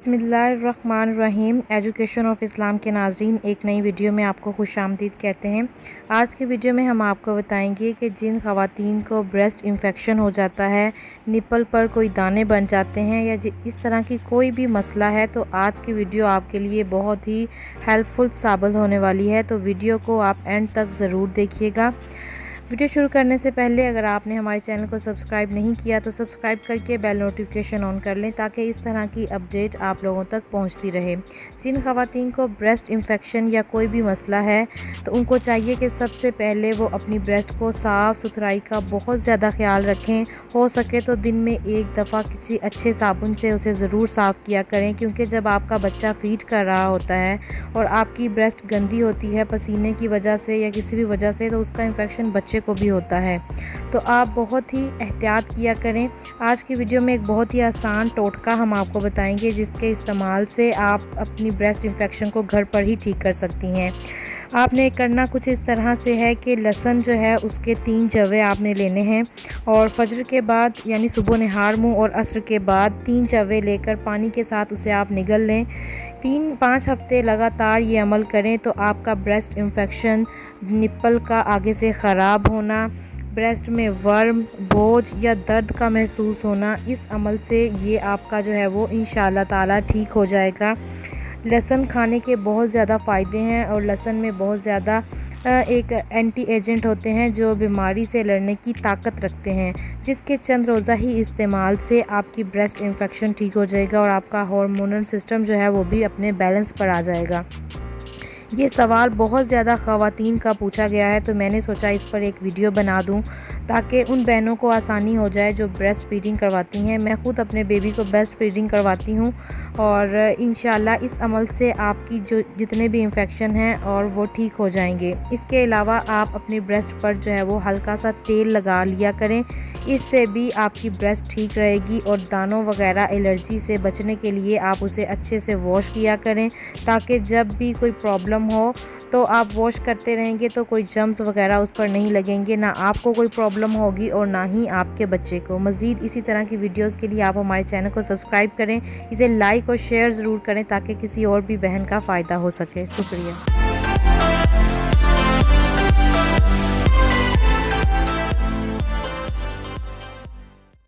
बिस्मिल्लाहिर्रहमानिर्रहीम। Education of Islam के नाज़रीन, एक नई वीडियो में आपको खुशामदीद कहते हैं। आज की वीडियो में हम आपको बताएंगे कि जिन ख़वातीन को ब्रेस्ट इंफेक्शन हो जाता है, निपल पर कोई दाने बन जाते हैं या इस तरह की कोई भी मसला है, तो आज की वीडियो आपके लिए बहुत ही हेल्पफुल साबित होने वाली है। तो वीडियो को आप एंड तक ज़रूर देखिएगा। वीडियो शुरू करने से पहले अगर आपने हमारे चैनल को सब्सक्राइब नहीं किया तो सब्सक्राइब करके बेल नोटिफिकेशन ऑन कर लें, ताकि इस तरह की अपडेट आप लोगों तक पहुंचती रहे। जिन ख़वातीन को ब्रेस्ट इंफेक्शन या कोई भी मसला है, तो उनको चाहिए कि सबसे पहले वो अपनी ब्रेस्ट को साफ़ सुथराई का बहुत ज़्यादा ख्याल रखें। हो सके तो दिन में एक दफ़ा किसी अच्छे साबुन से उसे ज़रूर साफ़ किया करें, क्योंकि जब आपका बच्चा फीड कर रहा होता है और आपकी ब्रेस्ट गंदी होती है पसीने की वजह से या किसी भी वजह से, तो उसका इन्फेक्शन बच्चे को भी होता है। तो आप बहुत ही एहतियात किया करें। आज की वीडियो में एक बहुत ही आसान टोटका हम आपको बताएंगे, जिसके इस्तेमाल से आप अपनी ब्रेस्ट इंफेक्शन को घर पर ही ठीक कर सकती हैं। आपने करना कुछ इस तरह से है कि लहसुन जो है उसके 3 जवे आपने लेने हैं और फजर के बाद यानी सुबह नहार मुँह और असर के बाद 3 जवे लेकर पानी के साथ उसे आप निगल लें। 3-5 हफ्ते लगातार ये अमल करें तो आपका ब्रेस्ट इंफेक्शन, निप्पल का आगे से ख़राब होना, ब्रेस्ट में वर्म, बोझ या दर्द का महसूस होना, इस अमल से ये आपका जो है वो इंशाअल्लाह ताला ठीक हो जाएगा। लहसुन खाने के बहुत ज़्यादा फ़ायदे हैं और लहसुन में बहुत ज़्यादा एक एंटी एजेंट होते हैं जो बीमारी से लड़ने की ताकत रखते हैं, जिसके चंद रोज़ा ही इस्तेमाल से आपकी ब्रेस्ट इंफेक्शन ठीक हो जाएगा और आपका हार्मोनल सिस्टम जो है वो भी अपने बैलेंस पर आ जाएगा। ये सवाल बहुत ज़्यादा ख़वातीन का पूछा गया है, तो मैंने सोचा इस पर एक वीडियो बना दूं, ताकि उन बहनों को आसानी हो जाए जो ब्रेस्ट फीडिंग करवाती हैं। मैं ख़ुद अपने बेबी को ब्रेस्ट फीडिंग करवाती हूं और इंशाल्लाह इस अमल से आपकी जो जितने भी इन्फेक्शन हैं और वो ठीक हो जाएंगे। इसके अलावा आप अपनी ब्रेस्ट पर जो है वो हल्का सा तेल लगा लिया करें, इससे भी आपकी ब्रेस्ट ठीक रहेगी। और दानों वगैरह एलर्जी से बचने के लिए आप उसे अच्छे से वॉश किया करें, ताकि जब भी कोई प्रॉब्लम हो तो आप वॉश करते रहेंगे तो कोई जम्स वगैरह उस पर नहीं लगेंगे, ना आपको कोई प्रॉब्लम होगी और ना ही आपके बच्चे को। मज़ीद इसी तरह की वीडियोस के लिए आप हमारे चैनल को सब्सक्राइब करें, इसे लाइक और शेयर ज़रूर करें, ताकि किसी और भी बहन का फ़ायदा हो सके। शुक्रिया।